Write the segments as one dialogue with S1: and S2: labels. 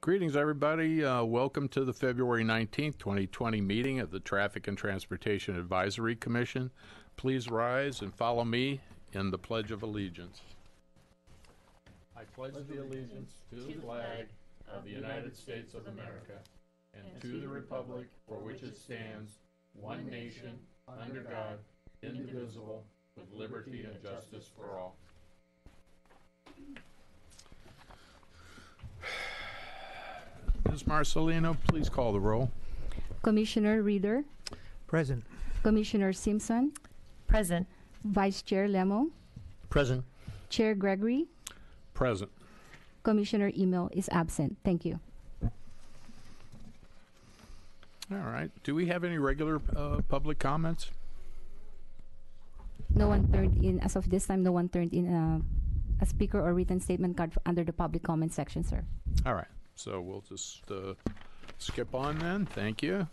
S1: Greetings, everybody. Welcome to the February 19th, 2020 meeting of the Traffic and Transportation Advisory Commission. Please rise and follow me in the Pledge of Allegiance. I pledge the allegiance to the flag of the United States of America and to the republic for which it stands, one nation, under God, indivisible, with liberty and justice for all. Ms. Marcelino, please call the roll.
S2: Commissioner Reader,
S3: Present.
S2: Commissioner Simpson,
S4: Present.
S2: Vice Chair Lemo,
S3: Present.
S2: Chair Gregory,
S1: Present.
S2: Commissioner Email is absent. Thank you.
S1: All right. Do we have any regular public comments?
S2: No one turned in, as of this time, no one turned in a speaker or written statement card under the public comment section, sir.
S1: All right. So we'll just skip on then. Thank you.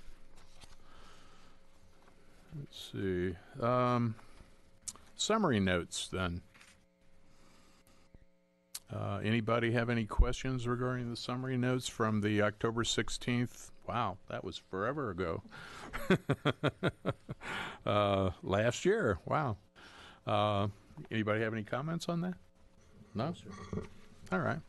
S1: Let's see. Summary notes then. Anybody have any questions regarding the summary notes from the October 16th? Wow, that was forever ago. Last year. Wow. Anybody have any comments on that? No? All right.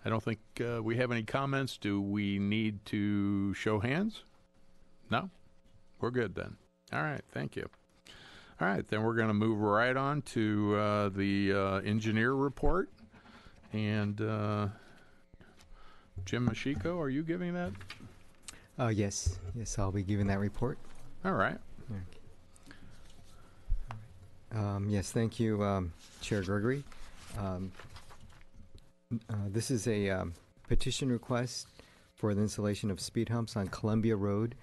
S1: I don't think we have any comments. Do we need to show hands? No? We're good then. All right, thank you. All right, then we're going to move right on to the engineer report. And Jim Machiko, are you giving that?
S5: Yes, I'll be giving that report.
S1: All right.
S5: Yes, thank you, Chair Gregory. This is a petition request for the installation of speed humps on Columbia Road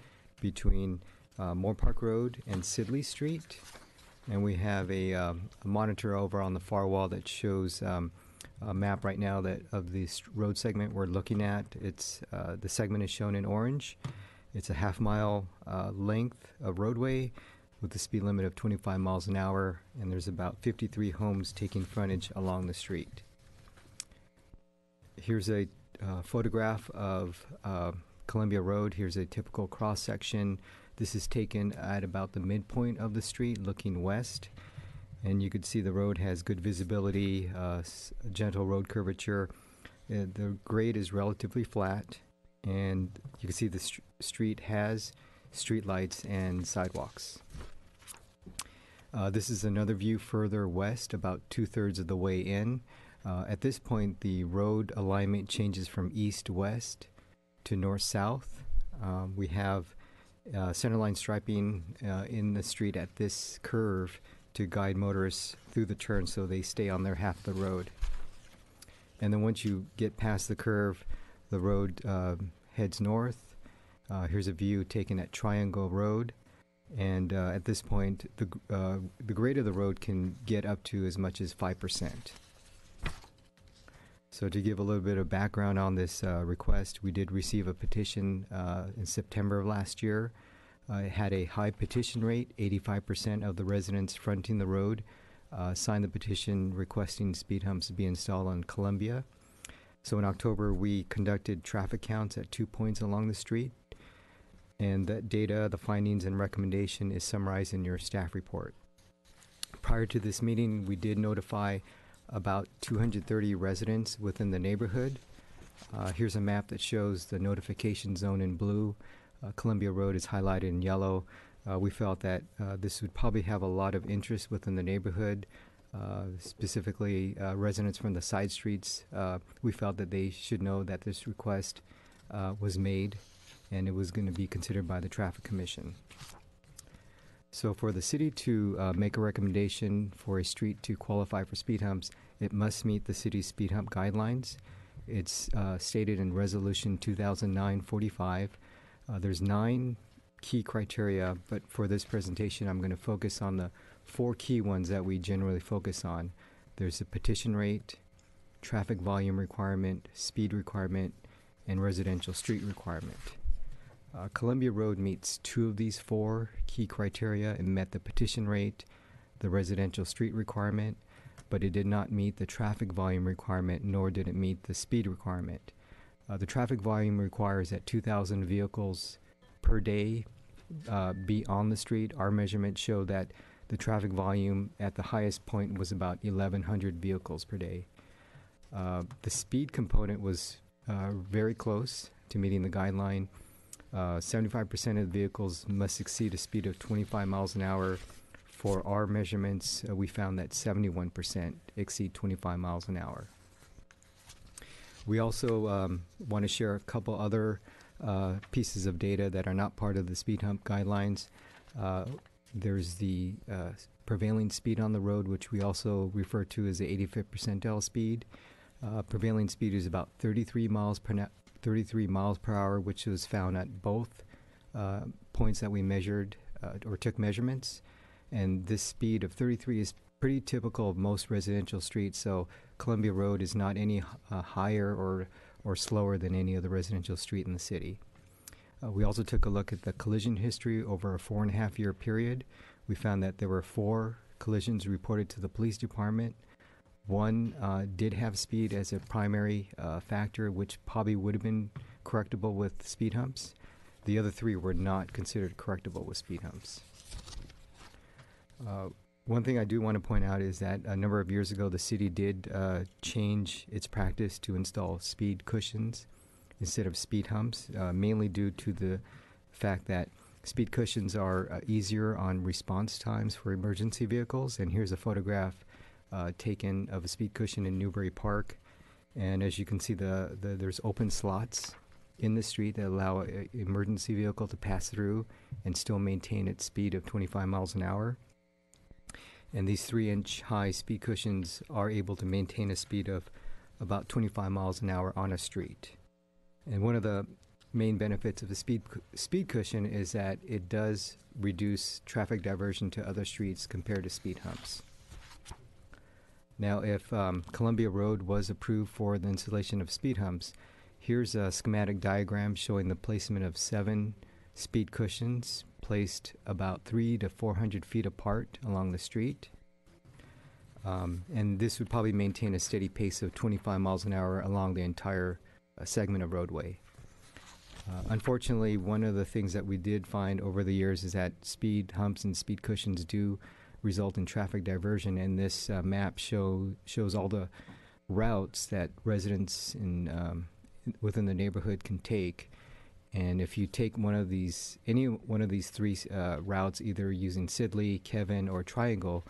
S5: between Moore Park Road and Sidley Street. And we have a monitor over on the far wall that shows a map right now that of this road segment we're looking at. It's the segment is shown in orange. It's a half-mile length of roadway with a speed limit of 25 miles an hour, and there's about 53 homes taking frontage along the street. Here's a photograph of Columbia Road. Here's a typical cross-section. This is taken at about the midpoint of the street looking west. And you can see the road has good visibility, gentle road curvature. The grade is relatively flat. And you can see the street has street lights and sidewalks. This is another view further west, about 2/3 of the way in. At this point, the road alignment changes from east-west to north-south. We have centerline striping in the street at this curve to guide motorists through the turn so they stay on their half of the road. And then once you get past the curve, the road heads north. Here's a view taken at Triangle Road. And at this point, the grade of the road can get up to as much as 5%. So to give a little bit of background on this request, we did receive a petition in September of last year. It had a high petition rate. 85% of the residents fronting the road signed the petition requesting speed humps be installed on Columbia. So in October, we conducted traffic counts at 2 points along the street. And that data, the findings and recommendation is summarized in your staff report. Prior to this meeting, we did notify about 230 residents within the neighborhood. Here's a map that shows the notification zone in blue. Columbia Road is highlighted in yellow. We felt that this would probably have a lot of interest within the neighborhood, specifically residents from the side streets. We felt that they should know that this request was made and it was going to be considered by the Traffic Commission. So for the city to make a recommendation for a street to qualify for speed humps, it must meet the city's speed hump guidelines. It's stated in Resolution 2009-45. There's 9 key criteria, but for this presentation, I'm going to focus on the 4 key ones that we generally focus on. There's a petition rate, traffic volume requirement, speed requirement, and residential street requirement. Columbia Road meets 2 of these 4 key criteria and met the petition rate, the residential street requirement, but it did not meet the traffic volume requirement, nor did it meet the speed requirement. The traffic volume requires that 2,000 vehicles per day be on the street. Our measurements show that the traffic volume at the highest point was about 1,100 vehicles per day. The speed component was very close to meeting the guideline. 75% of the vehicles must exceed a speed of 25 miles an hour. For our measurements, we found that 71% exceed 25 miles an hour. We also want to share a couple other pieces of data that are not part of the speed hump guidelines. There's the prevailing speed on the road, which we also refer to as the 85th percentile speed. Prevailing speed is about 33 miles per hour, which was found at both points that we measured or took measurements. And this speed of 33 is pretty typical of most residential streets, so Columbia Road is not any higher or slower than any other residential street in the city. We also took a look at the collision history over a 4.5-year period. We found that there were 4 collisions reported to the police department. One did have speed as a primary factor, which probably would have been correctable with speed humps. The other 3 were not considered correctable with speed humps. One thing I do want to point out is that a number of years ago, the city did change its practice to install speed cushions instead of speed humps, mainly due to the fact that speed cushions are easier on response times for emergency vehicles. And here's a photograph taken of a speed cushion in Newbury Park. And as you can see, there's open slots in the street that allow an emergency vehicle to pass through and still maintain its speed of 25 miles an hour. And these 3-inch high speed cushions are able to maintain a speed of about 25 miles an hour on a street. And one of the main benefits of the speed cushion is that it does reduce traffic diversion to other streets compared to speed humps. Now, if Columbia Road was approved for the installation of speed humps, here's a schematic diagram showing the placement of 7 speed cushions placed about 300 to 400 feet apart along the street. And this would probably maintain a steady pace of 25 miles an hour along the entire segment of roadway. Unfortunately, one of the things that we did find over the years is that speed humps and speed cushions do result in traffic diversion, and this map shows all the routes that residents within the neighborhood can take. And if you take any one of these 3 routes, either using Sidley, Kevin, or Triangle,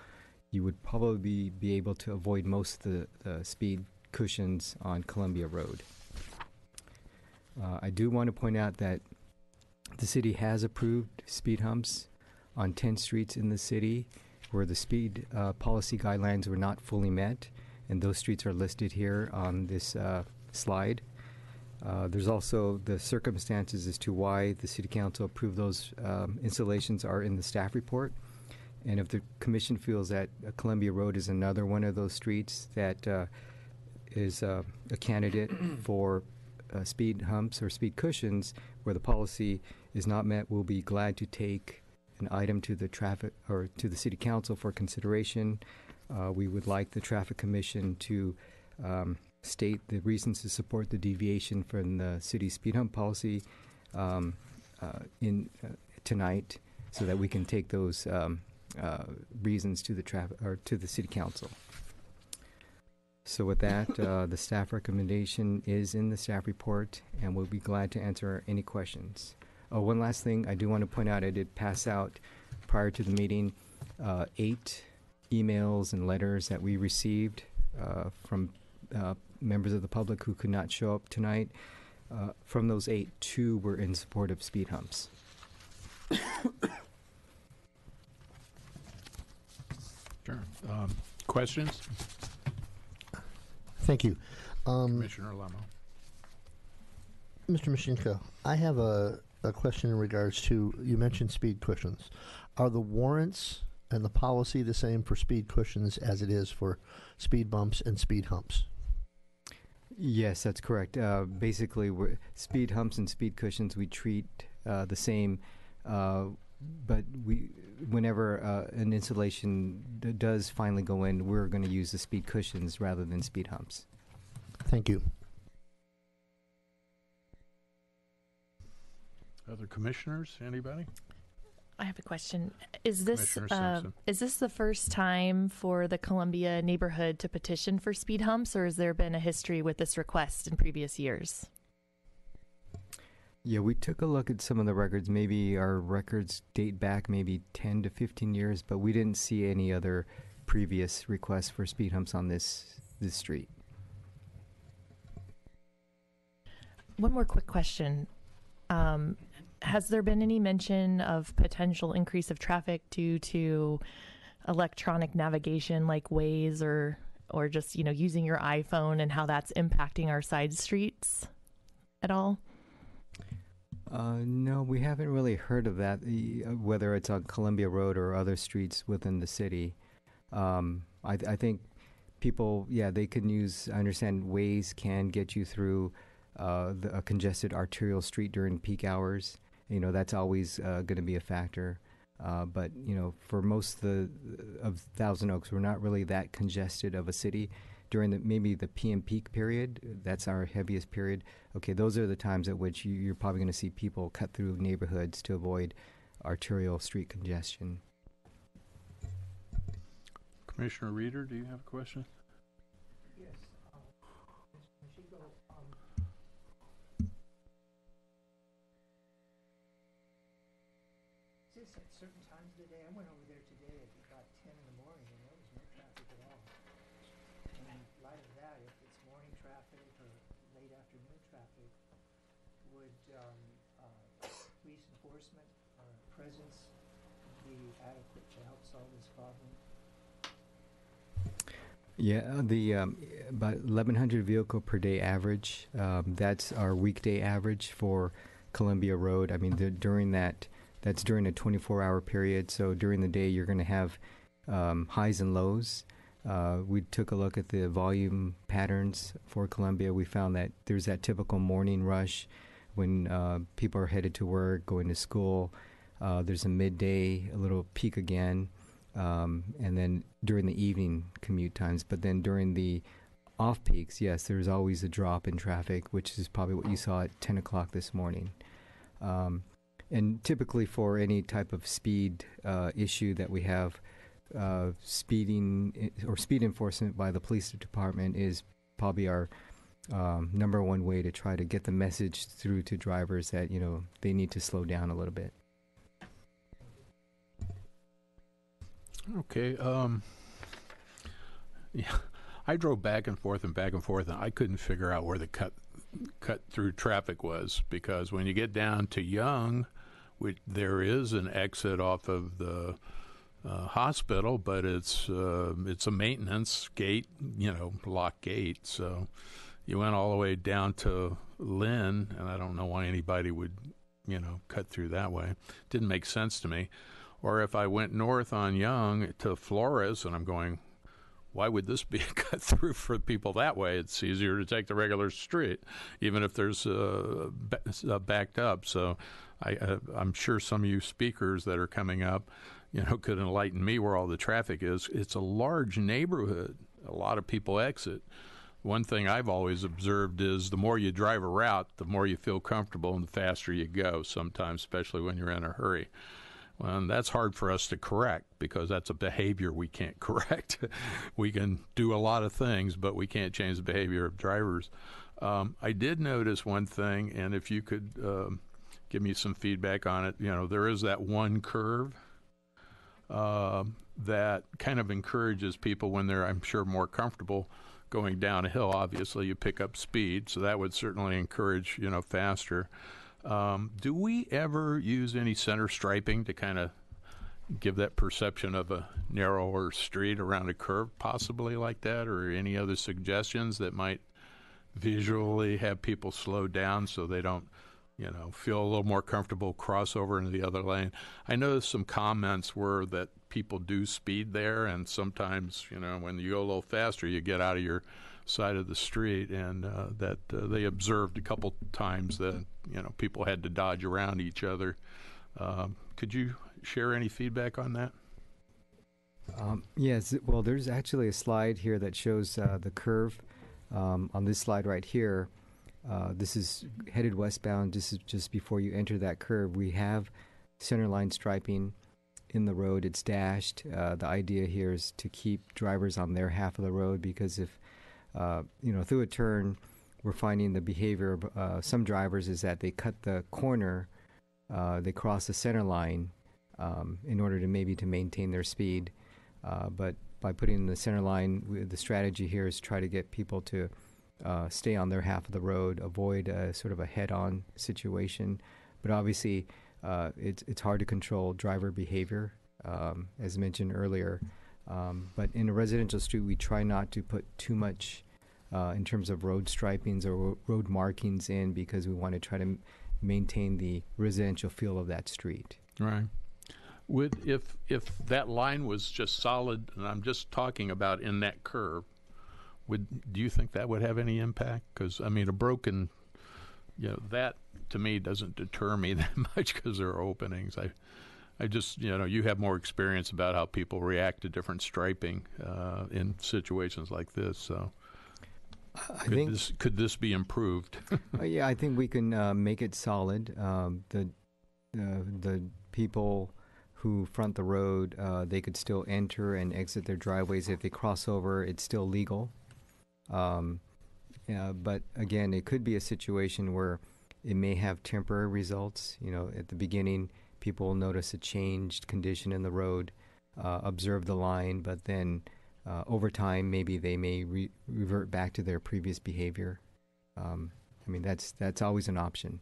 S5: you would probably be able to avoid most of the speed cushions on Columbia Road. I do want to point out that the city has approved speed humps on 10 streets in the city where the speed policy guidelines were not fully met, and those streets are listed here on this slide. There's also the circumstances as to why the City Council approved those installations are in the staff report. And if the Commission feels that Columbia Road is another one of those streets that is a candidate for speed humps or speed cushions where the policy is not met, we'll be glad to take an item to the traffic or to the City Council for consideration. We would like the Traffic Commission to state the reasons to support the deviation from the city speed hump policy tonight, so that we can take those reasons to the City Council. So with that, the staff recommendation is in the staff report, and we'll be glad to answer any questions. One last thing I do want to point out, I did pass out prior to the meeting 8 emails and letters that we received from members of the public who could not show up tonight. From those 8, 2 were in support of speed humps.
S1: Sure. Questions?
S3: Thank you.
S1: Commissioner Lemo.
S3: Mr. Mashinka, I have a question in regards to, you mentioned speed cushions. Are the warrants and the policy the same for speed cushions as it is for speed bumps and speed humps?
S5: Yes, that's correct. Basically, speed humps and speed cushions we treat the same. but whenever an installation does finally go in, we're going to use the speed cushions rather than speed humps.
S3: Thank you.
S1: Other commissioners? Anybody?
S4: I have a question. Is this
S1: Commissioner Simpson.
S4: is this the first time for the Columbia neighborhood to petition for speed humps, or has there been a history with this request in previous years?
S5: Yeah, we took a look at some of the records. Maybe our records date back maybe 10 to 15 years, but we didn't see any other previous requests for speed humps on this street.
S4: One more quick question. Has there been any mention of potential increase of traffic due to electronic navigation like Waze or just, using your iPhone and how that's impacting our side streets at all?
S5: No, we haven't really heard of that, whether it's on Columbia Road or other streets within the city. I think people, they can I understand Waze can get you through a congested arterial street during peak hours. That's always going to be a factor. But, for most of Thousand Oaks, we're not really that congested of a city. During maybe the PM peak period, that's our heaviest period. Okay, those are the times at which you're probably going to see people cut through neighborhoods to avoid arterial street congestion.
S1: Commissioner Reeder, do you have a question?
S6: Yes. Ms. Machico, is this at certain times of the day? I went over there today at about 10 in the morning, and there was no traffic at all. And in light of that, if it's morning traffic or late afternoon traffic, would police enforcement or presence be adequate to help solve this problem?
S5: Yeah, the about 1,100 vehicle per day average. That's our weekday average for Columbia Road. I mean, that's during a 24-hour period. So during the day, you're going to have highs and lows. We took a look at the volume patterns for Columbia. We found that there's that typical morning rush when people are headed to work, going to school. There's a midday, a little peak again. And then during the evening commute times. But then during the off-peaks, yes, there's always a drop in traffic, which is probably what you saw at 10 o'clock this morning. And typically for any type of speed issue that we have, speeding or speed enforcement by the police department is probably our number one way to try to get the message through to drivers that, they need to slow down a little bit.
S1: Okay. I drove back and forth, and I couldn't figure out where the cut through traffic was, because when you get down to Young, there is an exit off of the hospital, but it's a maintenance gate, lock gate. So you went all the way down to Lynn, and I don't know why anybody would, cut through that way. Didn't make sense to me. Or if I went north on Young to Flores, and I'm going, why would this be a cut through for people that way? It's easier to take the regular street, even if there's backed up. So I'm sure some of you speakers that are coming up, could enlighten me where all the traffic is. It's a large neighborhood. A lot of people exit. One thing I've always observed is the more you drive a route, the more you feel comfortable and the faster you go, sometimes, especially when you're in a hurry. Well, and that's hard for us to correct, because that's a behavior we can't correct. We can do a lot of things, but we can't change the behavior of drivers. I did notice one thing, and if you could give me some feedback on it, there is that one curve that kind of encourages people when they're, I'm sure, more comfortable going down a hill. Obviously, you pick up speed, so that would certainly encourage, faster. Do we ever use any center striping to kind of give that perception of a narrower street around a curve, possibly like that, or any other suggestions that might visually have people slow down so they don't, feel a little more comfortable cross over into the other lane? I noticed some comments were that people do speed there, and sometimes, when you go a little faster, you get out of your side of the street, and that they observed a couple times that people had to dodge around each other. Could you share any feedback on that?
S5: Yes, well, there's actually a slide here that shows the curve on this slide right here. This is headed westbound. This is just before you enter that curve. We have centerline striping in the road. It's dashed. The idea here is to keep drivers on their half of the road, because if, through a turn, we're finding the behavior of some drivers is that they cut the corner, they cross the center line in order to maintain their speed. But by putting the center line, the strategy here is try to get people to stay on their half of the road, avoid a sort of a head-on situation. But obviously, it's hard to control driver behavior, as mentioned earlier. But in a residential street, we try not to put too much in terms of road stripings or road markings in, because we want to try to maintain the residential feel of that street.
S1: Right. If that line was just solid, and I'm just talking about in that curve, do you think that would have any impact? Because, I mean, a broken, that to me doesn't deter me that much, because there are openings. I just, you have more experience about how people react to different striping in situations like this. So, could this be improved?
S5: Yeah, I think we can make it solid. The people who front the road, they could still enter and exit their driveways. If they cross over, it's still legal. But again, it could be a situation where it may have temporary results. At the beginning, people will notice a changed condition in the road, observe the line, but then over time, maybe they may revert back to their previous behavior. That's always an option.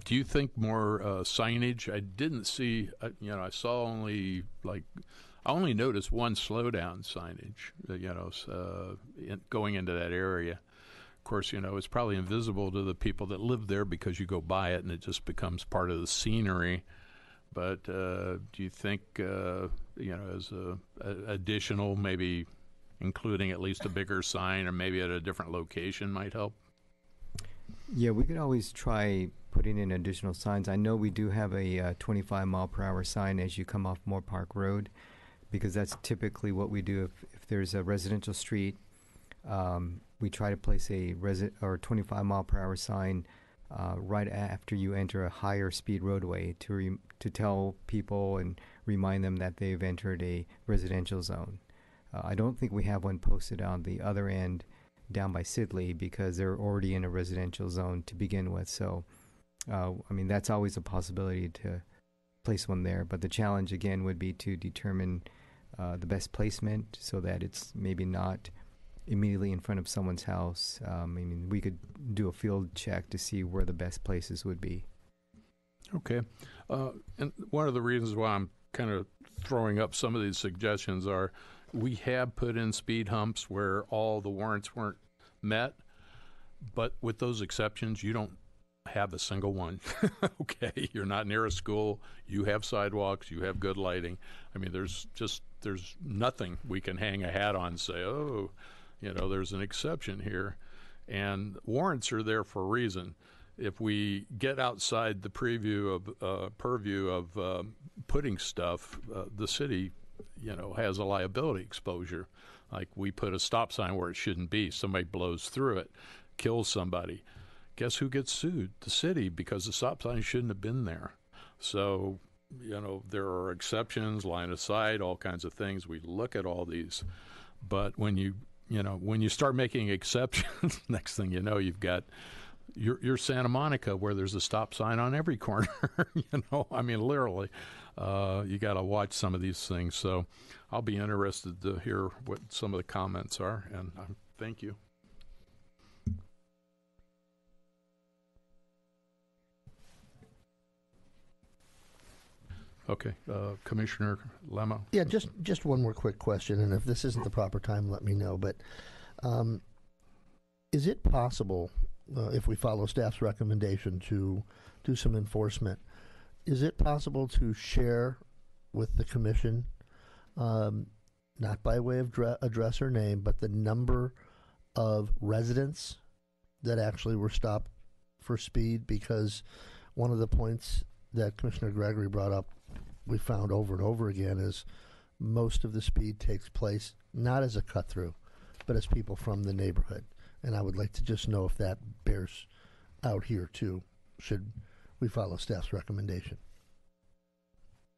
S1: Do you think more signage? I didn't see, I saw I only noticed one slowdown signage, going into that area. Of course, it's probably invisible to the people that live there because you go by it and it just becomes part of the scenery. But do you think, as a additional, maybe including at least a bigger sign or maybe at a different location might help?
S5: Yeah, we could always try putting in additional signs. I know we do have a 25-mile-per-hour sign as you come off Moore Park Road, because that's typically what we do if there's a residential street. We try to place a 25-mile-per-hour sign right after you enter a higher speed roadway to tell people and remind them that they've entered a residential zone. I don't think we have one posted on the other end down by Sidley, because they're already in a residential zone to begin with. So, that's always a possibility to place one there. But the challenge, again, would be to determine the best placement so that it's maybe not immediately in front of someone's house. We could do a field check to see where the best places would be.
S1: Okay. And one of the reasons why I'm kind of throwing up some of these suggestions are we have put in speed humps where all the warrants weren't met, but with those exceptions, you don't have a single one. Okay, you're not near a school, you have sidewalks, you have good lighting. There's nothing we can hang a hat on and say, oh, there's an exception here. And warrants are there for a reason. If we get outside the purview of putting stuff, the city, has a liability exposure. Like we put a stop sign where it shouldn't be. Somebody blows through it, kills somebody. Guess who gets sued? The city, because the stop sign shouldn't have been there. So, there are exceptions, line of sight, all kinds of things. We look at all these. But when you start making exceptions, next thing you know, you've got you're Santa Monica, where there's a stop sign on every corner. Literally. You got to watch some of these things. So I'll be interested to hear what some of the comments are, and thank you. Okay, Commissioner Lemo.
S3: Yeah, just one more quick question, and if this isn't the proper time, let me know. But is it possible, if we follow staff's recommendation, to do some enforcement? Is it possible to share with the commission, not by way of address or name, but the number of residents that actually were stopped for speed? Because one of the points that Commissioner Gregory brought up, we found over and over again, is most of the speed takes place not as a cut through, but as people from the neighborhood. And I would like to just know if that bears out here too, should we follow staff's recommendation.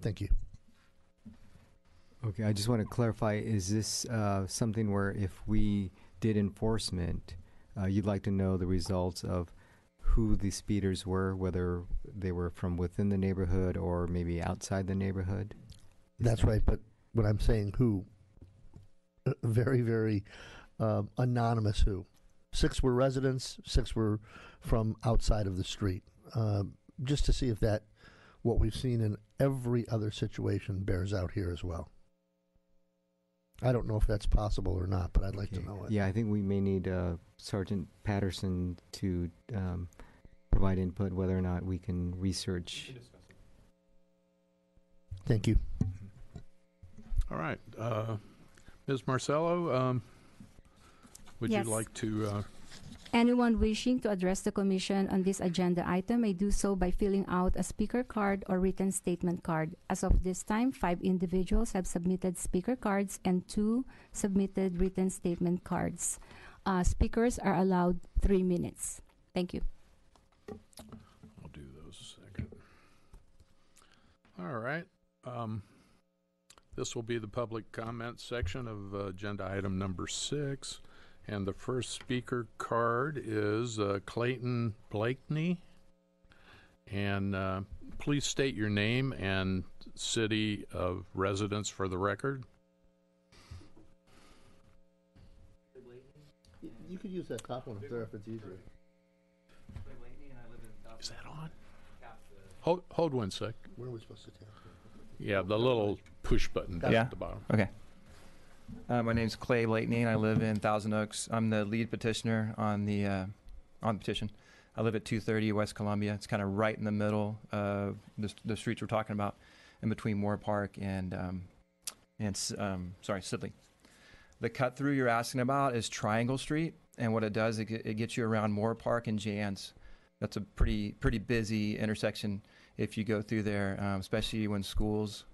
S3: Thank you.
S5: Okay, I just want to clarify, is this something where if we did enforcement, you'd like to know the results of who the speeders were, whether they were from within the neighborhood or maybe outside the neighborhood?
S3: That's right, but when I'm saying who, very, very anonymous who. 6 were residents, 6 were from outside of the street. Just to see if that, what we've seen in every other situation, bears out here as well. I don't know if that's possible or not, but I'd like to know it.
S5: Yeah, I think we may need Sergeant Patterson to provide input whether or not we can research.
S3: Thank you.
S1: All right. Ms. Marcello, would
S2: Yes.
S1: you like to...
S2: Anyone wishing to address the Commission on this agenda item may do so by filling out a speaker card or written statement card. As of this time, 5 individuals have submitted speaker cards and 2 submitted written statement cards. Speakers are allowed 3 minutes. Thank you.
S1: I'll do those second. All right. This will be the public comment section of agenda item number 6. And the first speaker card is Clayton Blakeney. And please state your name and city of residence for the record.
S3: You could use that top one up there if it's easier.
S1: Is that on? Hold 1 sec.
S3: Where are we supposed to tap?
S1: Yeah, the little push button down
S7: Yeah.
S1: at the bottom.
S7: Okay. My name's Clay Blakeney, and I live in Thousand Oaks. I'm the lead petitioner on the petition. I live at 230 West Columbia. It's kind of right in the middle of the streets we're talking about, in between Moore Park and Sidley. The cut through you're asking about is Triangle Street, and what it does, it gets you around Moore Park and Jan's. That's a pretty busy intersection if you go through there, especially when school's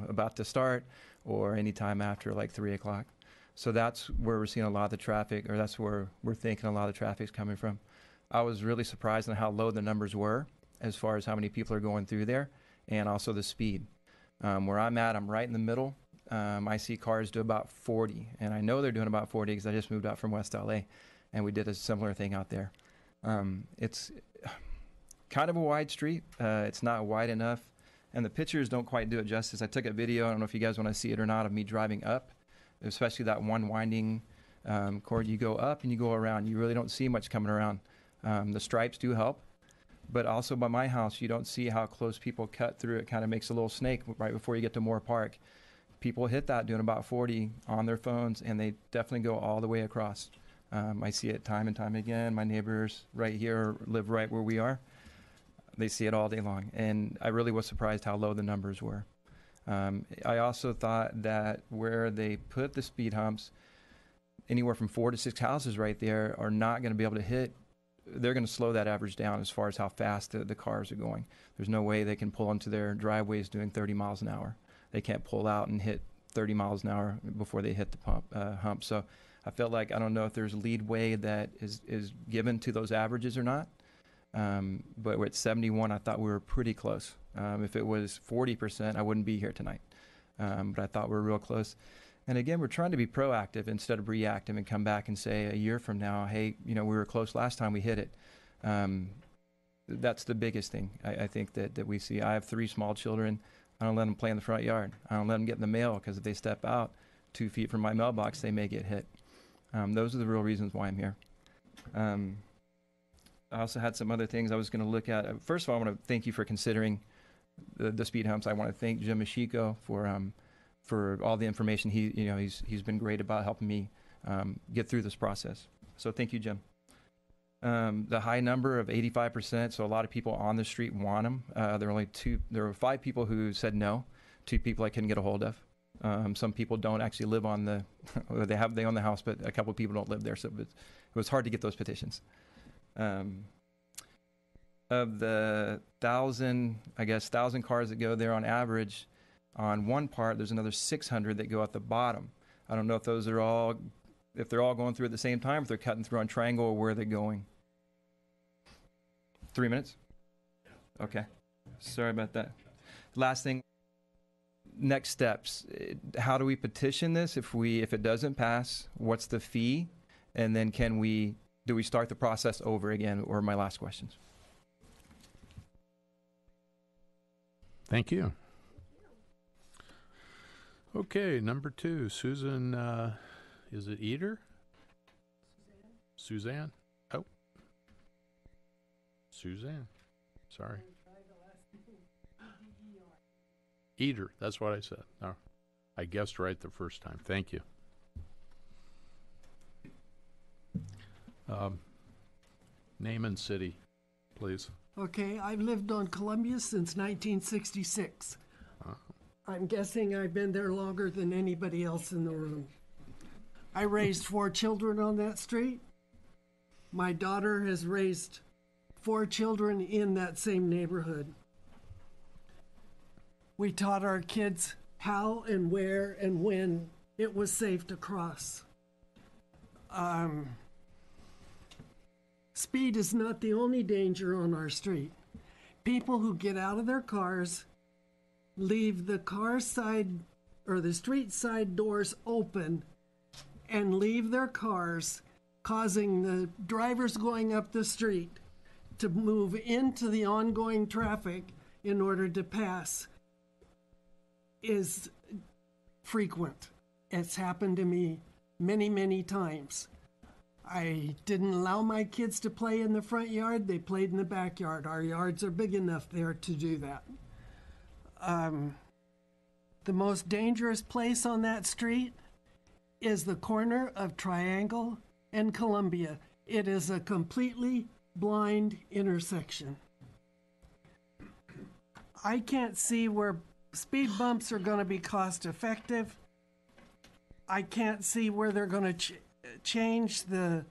S7: about to start, or any time after like 3 o'clock. So that's where we're seeing a lot of the traffic, or that's where we're thinking a lot of the traffic's coming from. I was really surprised on how low the numbers were as far as how many people are going through there, and also the speed. Where I'm at, I'm right in the middle. I see cars do about 40, and I know they're doing about 40 because I just moved out from West LA, and we did a similar thing out there. It's kind of a wide street. It's not wide enough. And the pictures don't quite do it justice. I took a video, I don't know if you guys want to see it or not, of me driving up, especially that one winding cord. You go up and you go around. You really don't see much coming around. The stripes do help. But also by my house, you don't see how close people cut through. It kind of makes a little snake right before you get to Moore Park. People hit that doing about 40 on their phones, and they definitely go all the way across. I see it time and time again. My neighbors right here live right where we are. They see it all day long, and I really was surprised how low the numbers were. I also thought that where they put the speed humps, anywhere from 4 to 6 houses right there are not going to be able to hit. They're going to slow that average down as far as how fast the cars are going. There's no way they can pull into their driveways doing 30 miles an hour. They can't pull out and hit 30 miles an hour before they hit the hump. So I felt like, I don't know if there's leadway that is given to those averages or not. But we're at 71. I thought we were pretty close. If it was 40%, I wouldn't be here tonight. But I thought we were real close. And again, we're trying to be proactive instead of reactive and come back and say a year from now, hey, we were close last time we hit it. That's the biggest thing I think that we see. I have 3 small children. I don't let them play in the front yard. I don't let them get in the mail because if they step out 2 feet from my mailbox, they may get hit. Those are the real reasons why I'm here. I also had some other things I was going to look at. First of all, I want to thank you for considering the speed humps. I want to thank Jim Mashiko for all the information. He's been great about helping me get through this process. So thank you, Jim. The high number of 85%. So a lot of people on the street want them. There were 5 people who said no. 2 people I couldn't get a hold of. Some people don't actually live on they own the house, but a couple of people don't live there. So it was hard to get those petitions. of the 1,000 cars that go there on average, on one part, there's another 600 that go at the bottom. I don't know if they're all going through at the same time, if they're cutting through on Triangle, or where they're going. 3 minutes? Okay. Sorry about that. Last thing, next steps. How do we petition this? If it doesn't pass, what's the fee? And then do we start the process over again? Or my last questions.
S1: Thank you. Okay, number 2, Susan, is it Eder? Suzanne? Oh. Suzanne. Sorry. Eder, that's what I said. Oh, I guessed right the first time. Thank you. Name and city, please.
S8: Okay, I've lived on Columbia since 1966. I'm guessing I've been there longer than anybody else in the room. I raised 4 children on that street. My daughter has raised 4 children in that same neighborhood. We taught our kids how and where and when it was safe to cross. Speed is not the only danger on our street. People who get out of their cars, leave the car side or the street side doors open, and leave their cars, causing the drivers going up the street to move into the ongoing traffic in order to pass, is frequent. It's happened to me many, many times. I didn't allow my kids to play in the front yard. They played in the backyard. Our yards are big enough there to do that. The most dangerous place on that street is the corner of Triangle and Columbia. It is a completely blind intersection. I can't see where speed bumps are going to be cost effective. I can't see where they're going to change the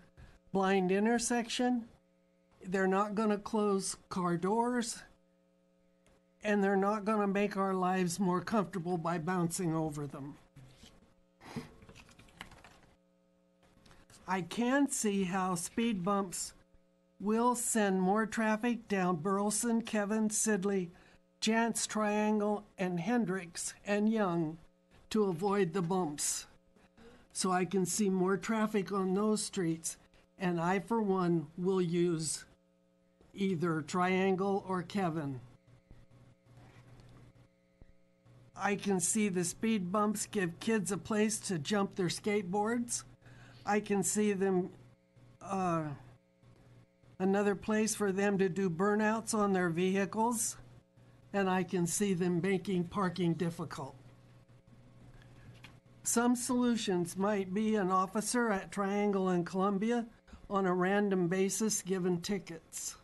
S8: blind intersection. They're not going to close car doors, and they're not going to make our lives more comfortable by bouncing over them. I can see how speed bumps will send more traffic down Burleson, Kevin, Sidley, Jantz Triangle, and Hendricks and Young to avoid the bumps. So I can see more traffic on those streets, and I, for one, will use either Triangle or Kevin. I can see the speed bumps give kids a place to jump their skateboards. I can see them, another place for them to do burnouts on their vehicles, and I can see them making parking difficult. Some solutions might be an officer at Triangle and Columbia on a random basis given tickets.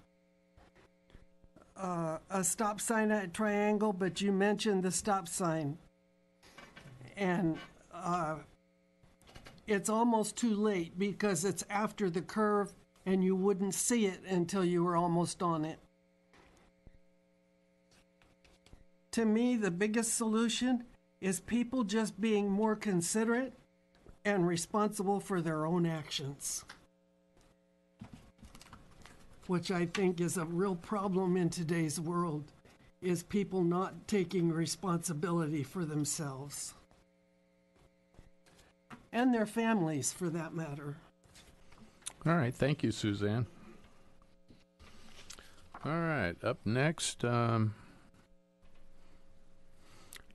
S8: A stop sign at Triangle, but you mentioned the stop sign. And it's almost too late because it's after the curve and you wouldn't see it until you were almost on it. To me, the biggest solution is people just being more considerate and responsible for their own actions, which I think is a real problem in today's world, is people not taking responsibility for themselves and their families, for that matter.
S1: All right, thank you, Suzanne. All right, up next,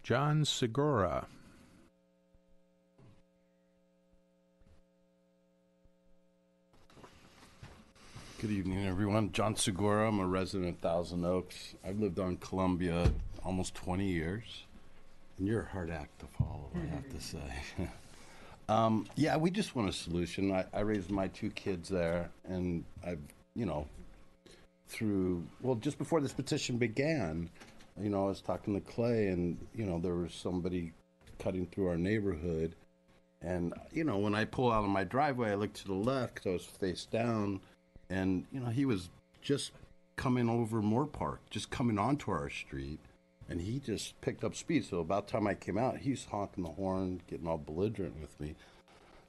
S1: John Segura.
S9: Good evening, everyone. John Segura. I'm a resident of Thousand Oaks. I've lived on Columbia almost 20 years, and you're a hard act to follow, I have to say. Yeah, we just want a solution. I raised my 2 kids there, and I've, just before this petition began, I was talking to Clay, and, there was somebody cutting through our neighborhood. And, when I pull out of my driveway, I look to the left because I was face down, and, he was just coming over Moore Park, just coming onto our street, and he just picked up speed. So about the time I came out, he's honking the horn, getting all belligerent with me.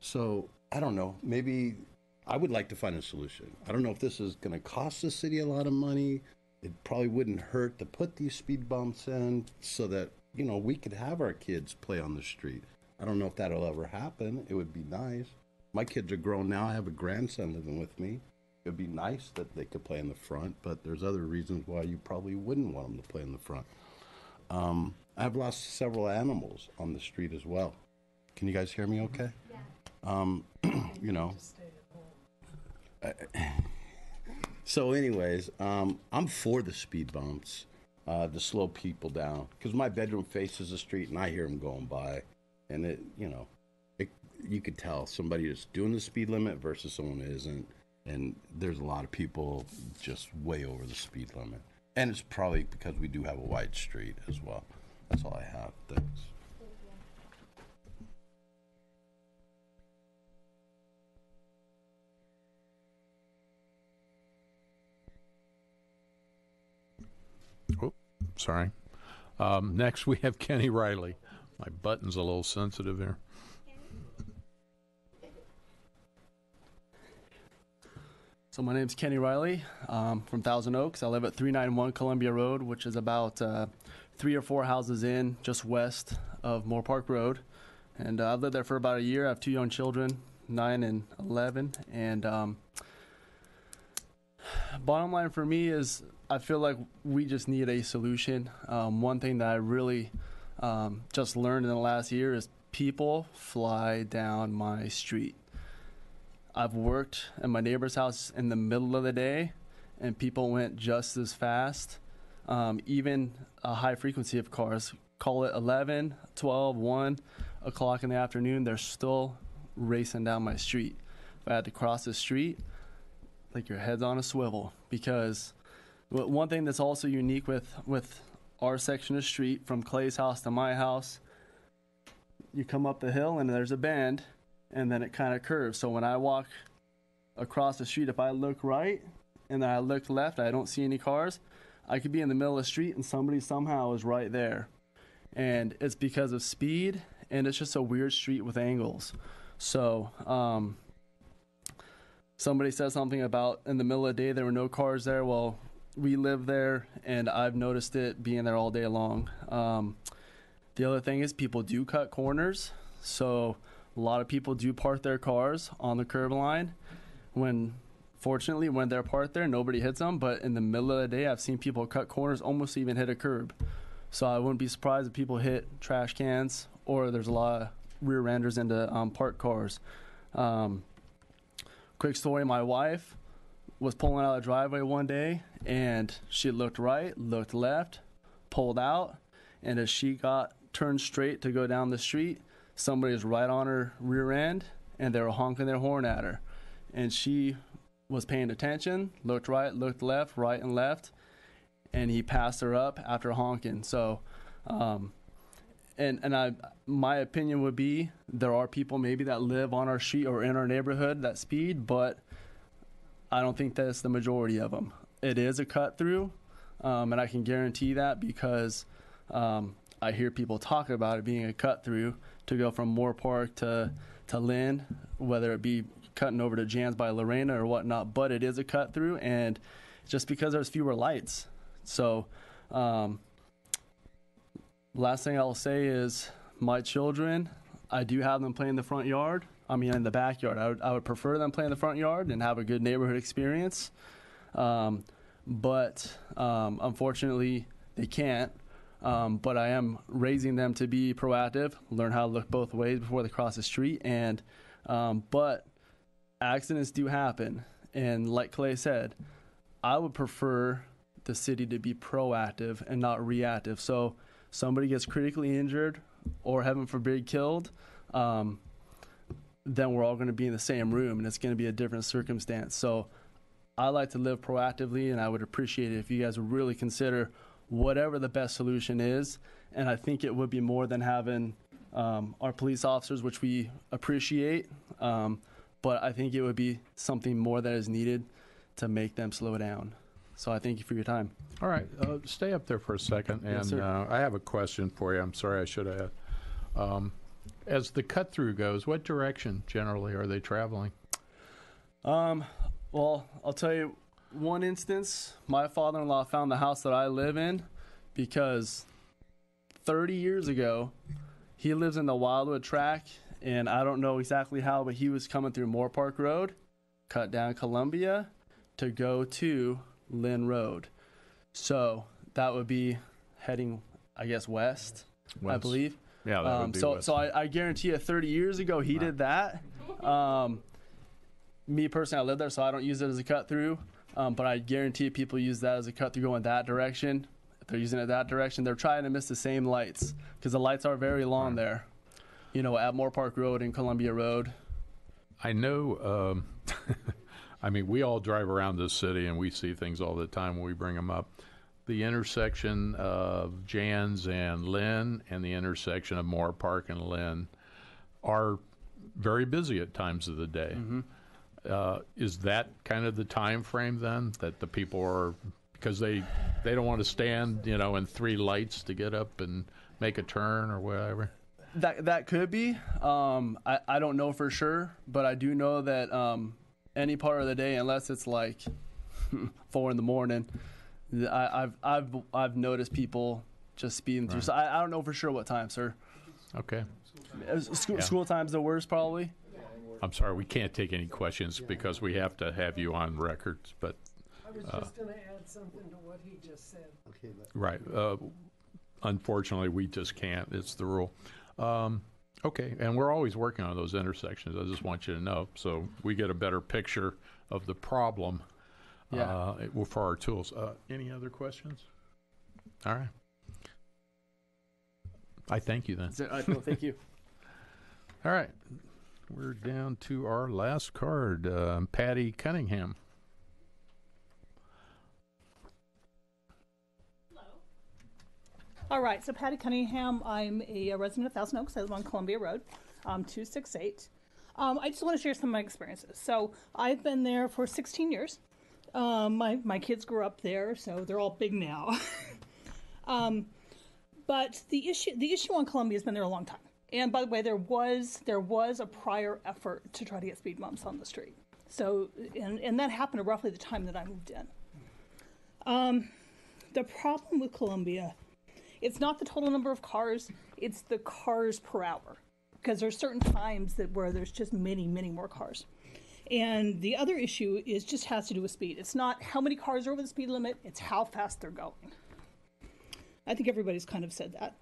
S9: So I don't know, maybe I would like to find a solution. I don't know if this is going to cost the city a lot of money. It probably wouldn't hurt to put these speed bumps in so that, you know, we could have our kids play on the street. I don't know if that'll ever happen. It would be nice. My kids are grown now. I have a grandson living with me. It would be nice that they could play in the front, but there's other reasons why you probably wouldn't want them to play in the front. I've lost several animals on the street as well. Can you guys hear me okay? Yeah. You know. So anyways, I'm for the speed bumps to slow people down because my bedroom faces the street and I hear them going by, and it, you know, you could tell somebody is doing the speed limit versus someone who isn't, and there's a lot of people just way over the speed limit, and it's probably because we do have a wide street as well. That's all I have. Thanks.
S1: Oh, sorry. Next, we have Kenny Riley. My button's a little sensitive there.
S10: So my name's Kenny Riley from Thousand Oaks. I live at 391 Columbia Road, which is about 3 or 4 houses in, just west of Moore Park Road. And I've lived there for about a year. I have 2 young children, 9 and 11. And bottom line for me is I feel like we just need a solution. One thing that I really just learned in the last year is people fly down my street. I've worked at my neighbor's house in the middle of the day, and people went just as fast. Even a high frequency of cars, call it 11, 12, 1 o'clock in the afternoon, they're still racing down my street. If I had to cross the street, like your head's on a swivel. Because one thing that's also unique with our section of street, from Clay's house to my house, you come up the hill and there's a bend, and then it kind of curves. So when I walk across the street, if I look right and then I look left, I don't see any cars, I could be in the middle of the street and somebody somehow is right there. And it's because of speed, and it's just a weird street with angles. So somebody said something about in the middle of the day there were no cars there. Well, we live there, and I've noticed it being there all day long. The other thing is people do cut corners. So a lot of people do park their cars on the curb line. Fortunately, when they're parked there, nobody hits them. But in the middle of the day, I've seen people cut corners, almost even hit a curb. So I wouldn't be surprised if people hit trash cans, or there's a lot of rear-enders into parked cars. Quick story, my wife was pulling out of the driveway one day, and she looked right, looked left, pulled out, and as she turned straight to go down the street, somebody was right on her rear end, and they were honking their horn at her. And she was paying attention, looked right, looked left, right and left, and he passed her up after honking. So, my opinion would be there are people maybe that live on our street or in our neighborhood that speed, but I don't think that's the majority of them. It is a cut through, and I can guarantee that because I hear people talk about it being a cut through to go from Moore Park to Lynn, whether it be cutting over to Jan's by Lorena or whatnot, but it is a cut through, and just because there's fewer lights. So last thing I'll say is my children, I do have them play in the front yard. I mean, in the backyard. I would prefer them play in the front yard and have a good neighborhood experience. But unfortunately, they can't. But I am raising them to be proactive, learn how to look both ways before they cross the street. And but accidents do happen. And like Clay said, I would prefer the city to be proactive and not reactive. So somebody gets critically injured or, heaven forbid, killed, then we're all going to be in the same room, and it's going to be a different circumstance. So I like to live proactively, and I would appreciate it if you guys would really consider whatever the best solution is. And I think it would be more than having our police officers, which we appreciate, but I think it would be something more that is needed to make them slow down. So I thank you for your time.
S1: All right, stay up there for a second,
S10: Yes,
S1: and
S10: sir.
S1: I have a question for you. I'm sorry, I should have asked. As the cut-through goes, what direction generally are they traveling?
S10: Well, I'll tell you one instance. My father-in-law found the house that I live in because 30 years ago, he lives in the Wildwood track, and I don't know exactly how, but he was coming through Moore Park Road, cut down Columbia to go to Lynn Road. So that would be heading, I guess, west. I
S1: West.
S10: believe.
S1: Yeah, that would be west.
S10: So I guarantee you 30 years ago he did that. Me personally, I live there, so I don't use it as a cut through. But I guarantee people use that as a cut through going that direction. If they're using it that direction, they're trying to miss the same lights because the lights are very long there. You know, at Moore Park Road and Columbia Road.
S1: I know, I mean, we all drive around this city and we see things all the time when we bring them up. The intersection of Jans and Lynn and the intersection of Moore Park and Lynn are very busy at times of the day. Is that kind of the time frame then that the people are, because they don't want to stand, you know, in 3 lights to get up and make a turn or whatever?
S10: That could be. I don't know for sure, but I do know that any part of the day, unless it's like 4 in the morning, I've noticed people just speeding through.
S1: Right.
S10: So I don't know for sure what time, sir.
S1: Okay.
S10: School time's the worst, probably.
S1: I'm sorry, we can't take any questions because we have to have you on records, but,
S8: I was just going to add something to what he just said.
S3: Okay, but
S1: right. Unfortunately, we just can't. It's the rule. Okay, and we're always working on those intersections. I just want you to know, so we get a better picture of the problem for our tools. Any other questions? All right. I thank you then.
S10: Well, thank you.
S1: All right. We're down to our last card, Patty Cunningham.
S11: All right, so Patty Cunningham, I'm a resident of Thousand Oaks. I live on Columbia Road, 268. I just want to share some of my experiences. So I've been there for 16 years. My kids grew up there, so they're all big now. But the issue on Columbia has been there a long time. And by the way, there was a prior effort to try to get speed bumps on the street. So and that happened at roughly the time that I moved in. The problem with Columbia, it's not the total number of cars, it's the cars per hour. Because there's certain times where there's just many, many more cars. And the other issue just has to do with speed. It's not how many cars are over the speed limit, it's how fast they're going. I think everybody's kind of said that.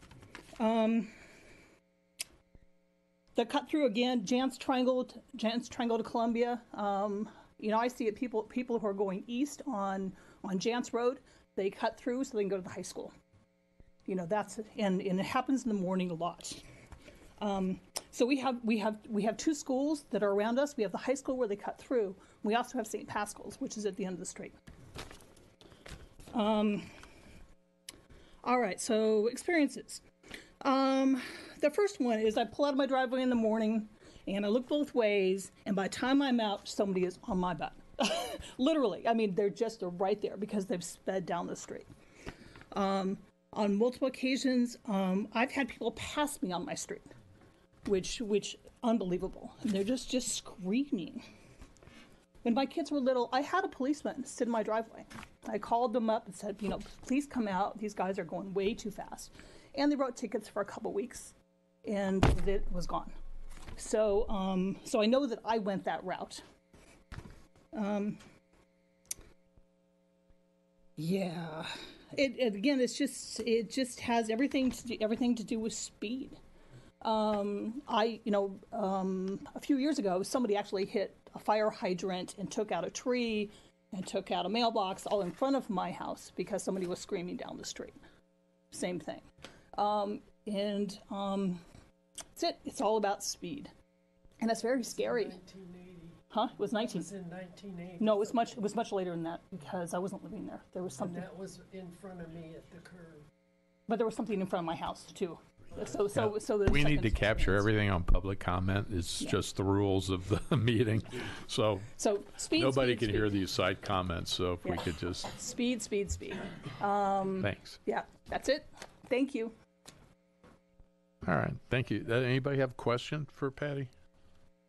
S11: The cut through again, Jant's Triangle to Columbia. You know, I see it people who are going east on Jant's Road, they cut through so they can go to the high school. You know, and it happens in the morning a lot. So we have 2 schools that are around us. We have the high school where they cut through. We also have St. Pascal's, which is at the end of the street. All right, so experiences. The first one is I pull out of my driveway in the morning and I look both ways, and by the time I'm out, somebody is on my butt. Literally, I mean, they're right there because they've sped down the street. On multiple occasions, I've had people pass me on my street, which unbelievable. And they're just screaming. When my kids were little, I had a policeman sit in my driveway. I called them up and said, you know, please come out. These guys are going way too fast. And they wrote tickets for a couple weeks, and it was gone. So I know that I went that route. Yeah. Again, it just has everything to do with speed. A few years ago, somebody actually hit a fire hydrant and took out a tree and took out a mailbox all in front of my house because somebody was screaming down the street. Same thing. That's it. It's all about speed. And that's very scary.
S8: 1980.
S11: Huh? It was 19.
S8: It was in 1980.
S11: No, it was much later than that because I wasn't living there. There was something.
S8: And that was in front of me at the curb.
S11: But there was something in front of my house too. So there's
S1: We need to
S11: seconds.
S1: capture everything on public comment. It's just the rules of the meeting. So
S11: So speed.
S1: nobody
S11: speed,
S1: can
S11: speed.
S1: hear these side comments, so if we
S11: Yeah.
S1: could just,
S11: Speed.
S1: thanks.
S11: Yeah, that's it. Thank you.
S1: All right, thank you. Anybody have a question for Patty?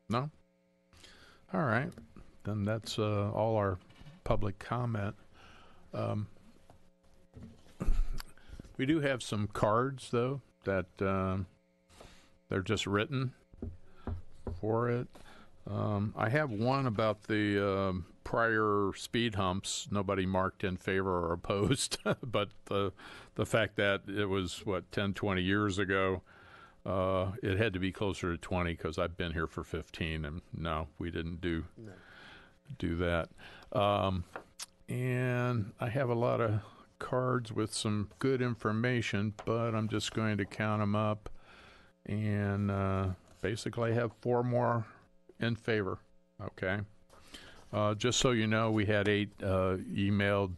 S1: No? All right, then that's all our public comment. We do have some cards, though, that they're just written for it. I have one about the prior speed humps. Nobody marked in favor or opposed, but the fact that it was, 10, 20 years ago, it had to be closer to 20 because I've been here for 15, and no, we didn't do that. And I have a lot of cards with some good information, but I'm just going to count them up, and basically I have 4 more in favor. Okay. Just so you know, we had 8 emailed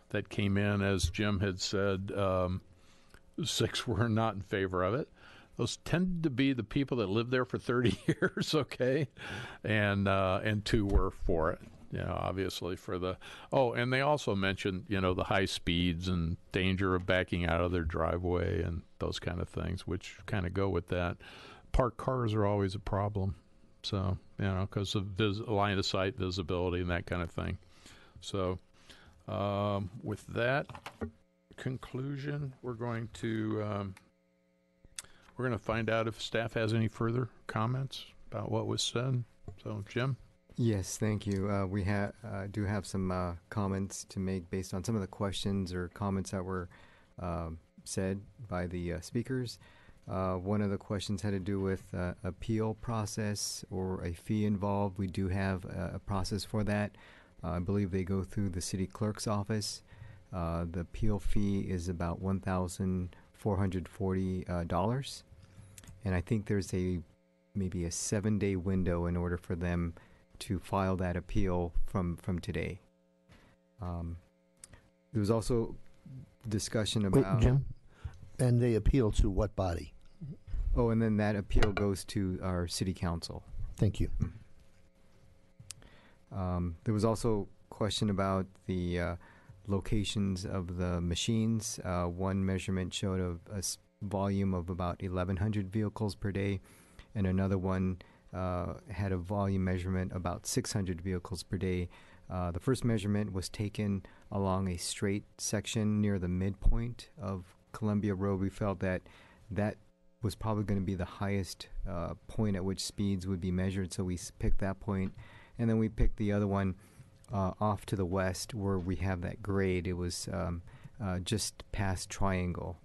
S1: that came in, as Jim had said. 6 were not in favor of it. Those tended to be the people that lived there for 30 years, okay? And 2 were for it, obviously for the... Oh, and they also mentioned, the high speeds and danger of backing out of their driveway and those kind of things, which kind of go with that. Parked cars are always a problem, so, because of line of sight visibility and that kind of thing. So, with that conclusion, we're going to find out if staff has any further comments about what was said. So, Jim?
S5: Yes, thank you. We do have some comments to make based on some of the questions or comments that were said by the speakers. One of the questions had to do with appeal process or a fee involved. We do have a process for that. I believe they go through the city clerk's office. The appeal fee is about $1,440, and I think there's maybe a 7-day window in order for them to file that appeal from today. There was also discussion about...
S3: Wait, Jim? And they appeal to what body?
S5: Oh, and then that appeal goes to our city council.
S3: Thank you.
S5: There was also question about the locations of the machines. One measurement showed a volume of about 1,100 vehicles per day, and another one had a volume measurement about 600 vehicles per day. The first measurement was taken along a straight section near the midpoint of Columbia Road. We felt that was probably going to be the highest point at which speeds would be measured, so we picked that point. And then we picked the other one off to the west where we have that grade. It was just past Triangle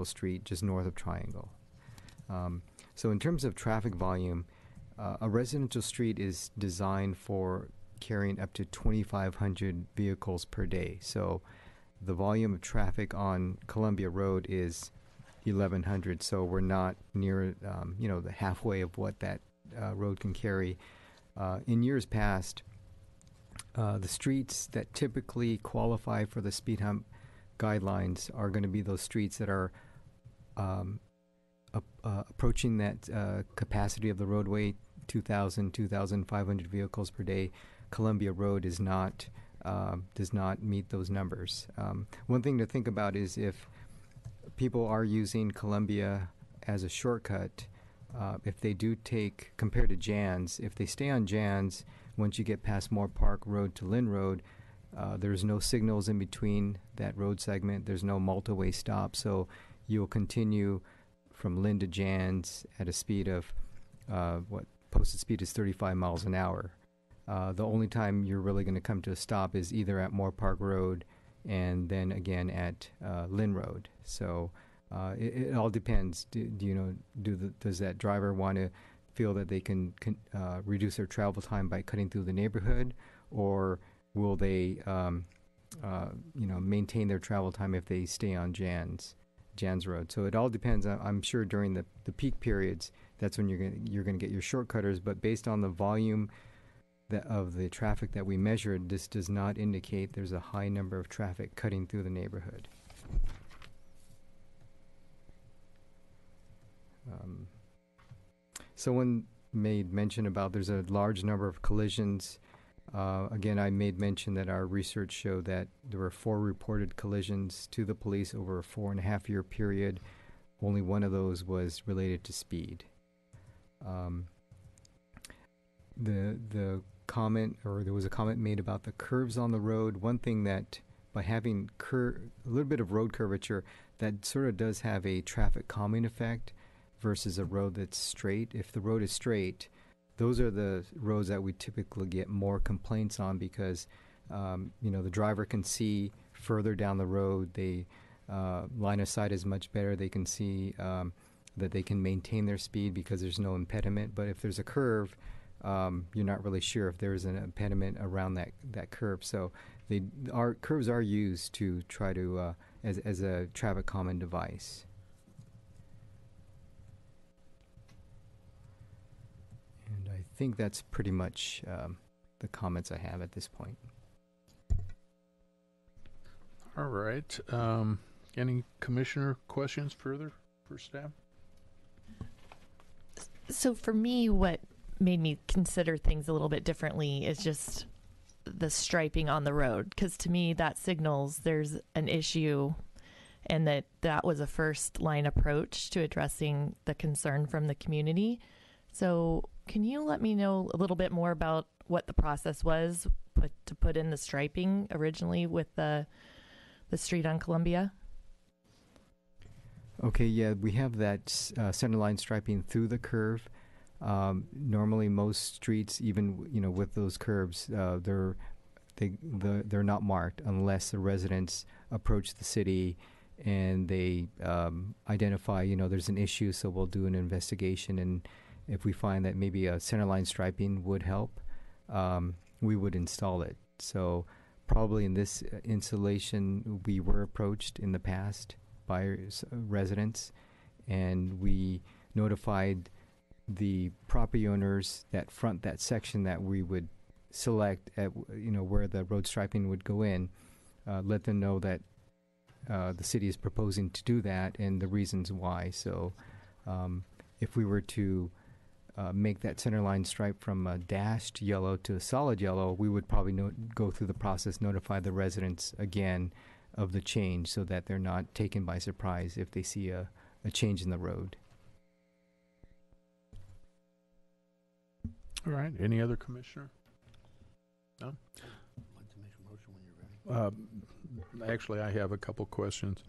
S5: Street, just north of Triangle. So in terms of traffic volume, a residential street is designed for carrying up to 2,500 vehicles per day. So the volume of traffic on Columbia Road is 1,100, so we're not near the halfway of what that road can carry. In years past, the streets that typically qualify for the speed hump guidelines are going to be those streets that are approaching that capacity of the roadway, 2,000, 2,500 vehicles per day. Columbia Road does not meet those numbers. One thing to think about is if people are using Columbia as a shortcut, if they do take, compared to Jans, if they stay on Jans, once you get past Moore Park Road to Lynn Road, there's no signals in between that road segment. There's no multi-way stop, so you'll continue from Lynn to Jans at a speed of, posted speed is 35 miles an hour. The only time you're really going to come to a stop is either at Moore Park Road and then again at Lynn Road. So it all depends. Does that driver want to feel that they can reduce their travel time by cutting through the neighborhood, or will they maintain their travel time if they stay on Jans Road? So it all depends. I'm sure during the peak periods, that's when you're going to get your shortcutters. But based on the volume of the traffic that we measured, this does not indicate there's a high number of traffic cutting through the neighborhood. Someone made mention about there's a large number of collisions. Again, I made mention that our research showed that there were 4 reported collisions to the police over a 4.5-year period. Only one of those was related to speed. The comment, or there was a comment made about the curves on the road. One thing that by having a little bit of road curvature, that sort of does have a traffic calming effect versus a road that's straight. If the road is straight, those are the roads that we typically get more complaints on because, the driver can see further down the road. They line of sight is much better. They can see that they can maintain their speed because there's no impediment. But if there's a curve, you're not really sure if there's an impediment around that curve. So our curves are used to try to as a traffic calming device. And I think that's pretty much the comments I have at this point.
S1: All right. Any commissioner questions further for staff?
S4: So for me, what made me consider things a little bit differently is just the striping on the road, because to me that signals there's an issue and that was a first line approach to addressing the concern from the community. So can you let me know a little bit more about what the process was to put in the striping originally with the street on Columbia?
S5: Okay, yeah, we have that center line striping through the curve. Normally, most streets, even with those curves, they're not marked unless the residents approach the city and they identify there's an issue. So we'll do an investigation, and if we find that maybe a center line striping would help, we would install it. So probably in this installation, we were approached in the past by residents, and we notified the property owners that front that section that we would select at where the road striping would go in, let them know that the city is proposing to do that and the reasons why. So if we were to make that center line stripe from a dashed yellow to a solid yellow, we would probably go through the process, notify the residents again of the change so that they're not taken by surprise if they see a change in the road.
S1: All right. Any other commissioner? No?
S3: I'd like to make a motion when you're ready.
S1: Actually, I have a couple questions.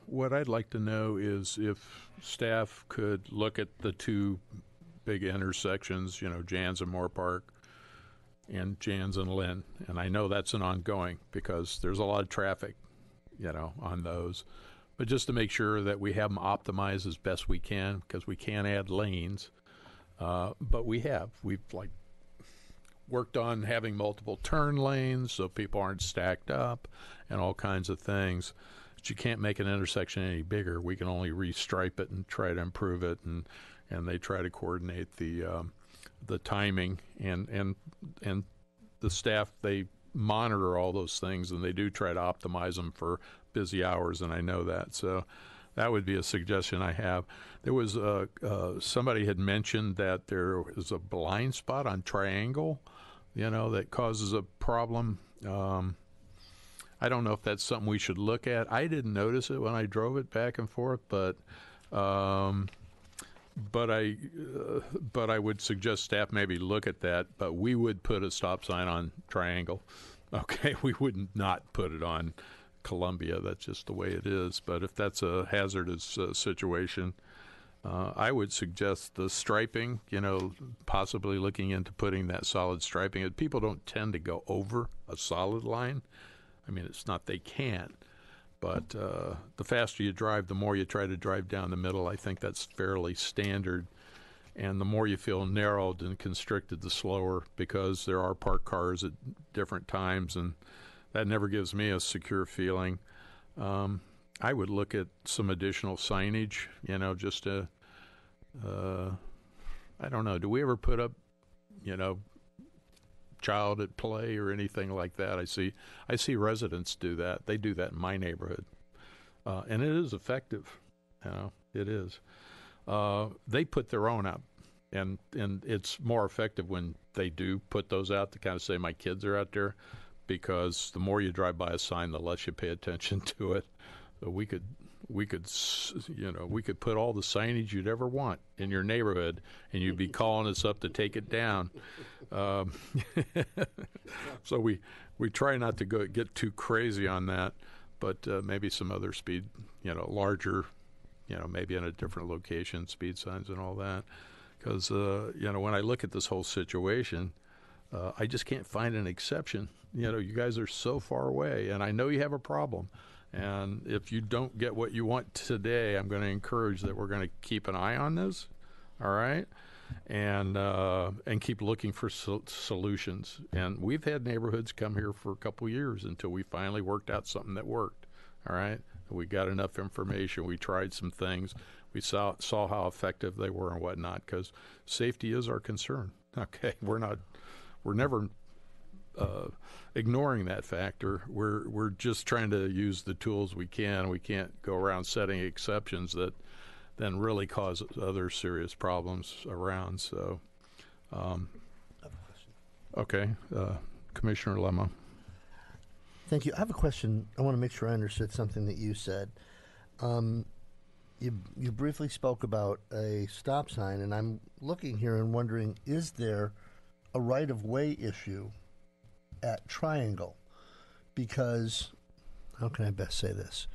S1: What I'd like to know is if staff could look at the 2 big intersections, Jans and Moore Park and Jans and Lynn. And I know that's an ongoing because there's a lot of traffic, on those. But just to make sure that we have them optimized as best we can, because we can't add lanes. But we've worked on having multiple turn lanes so people aren't stacked up and all kinds of things. But you can't make an intersection any bigger. We can only restripe it and try to improve it, and they try to coordinate the timing and the staff. They monitor all those things, and they do try to optimize them for busy hours, and I know that. So that would be a suggestion I have. There was somebody had mentioned that there is a blind spot on Triangle, that causes a problem. I don't know if that's something we should look at. I didn't notice it when I drove it back and forth, but I would suggest staff maybe look at that. But we would put a stop sign on Triangle. Okay, we wouldn't not put it on Columbia. That's just the way it is. But if that's a hazardous situation, I would suggest the striping, possibly looking into putting that solid striping. People don't tend to go over a solid line. I mean, it's not they can't, but the faster you drive, the more you try to drive down the middle. I think that's fairly standard. And the more you feel narrowed and constricted, the slower, because there are parked cars at different times, and that never gives me a secure feeling. I would look at some additional signage, just to, I don't know, do we ever put up, child at play or anything like that? I see residents do that. They do that in my neighborhood. And it is effective. It is. They put their own up, and it's more effective when they do put those out to kind of say my kids are out there, because the more you drive by a sign, the less you pay attention to it. So we could put all the signage you'd ever want in your neighborhood, and you'd be calling us up to take it down. So we try not to get too crazy on that, but maybe some other speed, larger, maybe in a different location, speed signs and all that. Because, when I look at this whole situation, I just can't find an exception. You guys are so far away, and I know you have a problem. And if you don't get what you want today, I'm going to encourage that we're going to keep an eye on this, all right? And keep looking for solutions. And we've had neighborhoods come here for a couple years until we finally worked out something that worked, all right? We got enough information. We tried some things. We saw how effective they were and whatnot, because safety is our concern, okay? We're never ignoring that factor. We're just trying to use the tools we can. We can't go around setting exceptions that then really cause other serious problems around. So, okay, Commissioner Lemma.
S3: Thank you. I have a question. I want to make sure I understood something that you said. You briefly spoke about a stop sign, and I'm looking here and wondering, is there a right-of-way issue at Triangle? Because, how can I best say this?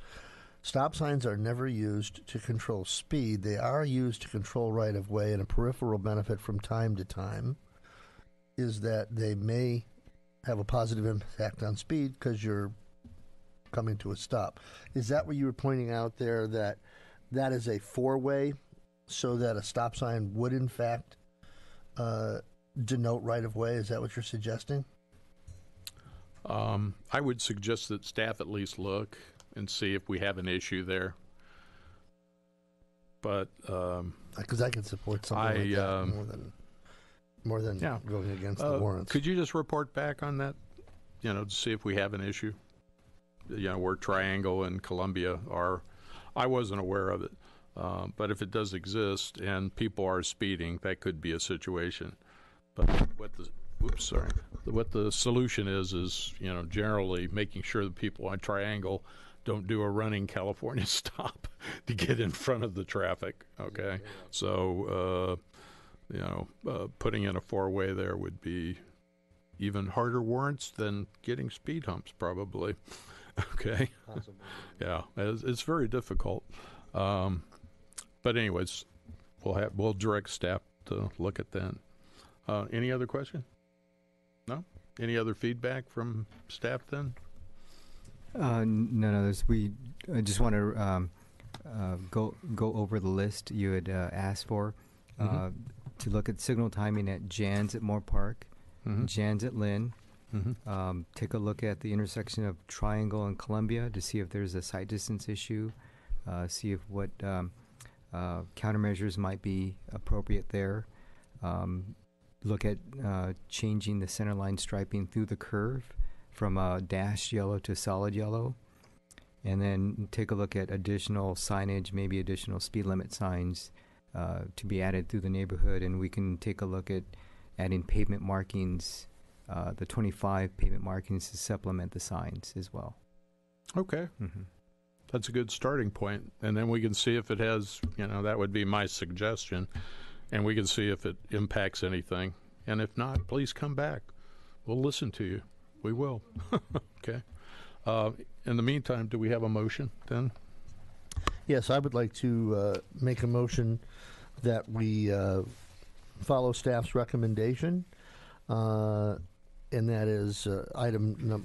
S3: Stop signs are never used to control speed. They are used to control right-of-way, and a peripheral benefit from time to time is that they may have a positive impact on speed because you're coming to a stop. Is that what you were pointing out there, that is a four-way, so that a stop sign would, in fact, denote right-of-way? Is that what you're suggesting?
S1: I would suggest that staff at least look and see if we have an issue there. But
S3: because I can support something like that more than going against the warrants.
S1: Could you just report back on that? To see if we have an issue. Where Triangle and Columbia are. I wasn't aware of it, but if it does exist and people are speeding, that could be a situation. But what the solution is generally making sure that people on Triangle don't do a running California stop to get in front of the traffic. Okay, so putting in a four-way there would be even harder warrants than getting speed humps, probably. Okay.
S3: Possibly.
S1: Yeah, it's very difficult. But anyways, we'll direct staff to look at that. Any other question? No? Any other feedback from staff then?
S5: None others. I just want to go over the list you had asked for. To look at signal timing at Jan's at Moore Park, Jan's at Lynn. Take a look at the intersection of Triangle and Columbia to see if there's a sight distance issue, see if what countermeasures might be appropriate there. Look at changing the center line striping through the curve from a dashed yellow to solid yellow. And then take a look at additional signage, maybe additional speed limit signs to be added through the neighborhood. And we can take a look at adding pavement markings, the 25 pavement markings to supplement the signs as well.
S1: Okay. That's a good starting point. And then we can see if it has, that would be my suggestion. And we can see if it impacts anything. And if not, please come back. We'll listen to you. We will. Okay. In the meantime, do we have a motion then?
S3: Yes, I would like to make a motion that we follow staff's recommendation, and that is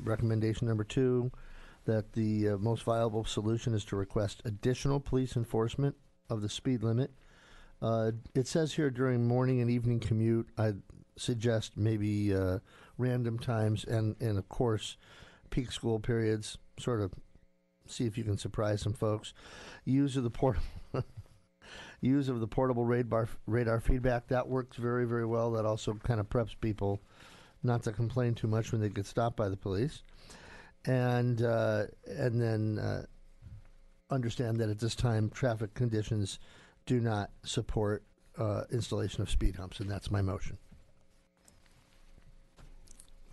S3: recommendation number 2, that the most viable solution is to request additional police enforcement of the speed limit. It says here during morning and evening commute. I suggest maybe random times and of course peak school periods, sort of see if you can surprise some folks. Use of the portable radar feedback, that works very, very well. That also kind of preps people not to complain too much when they get stopped by the police. And then understand that at this time traffic conditions do not support installation of speed humps, and that's my motion.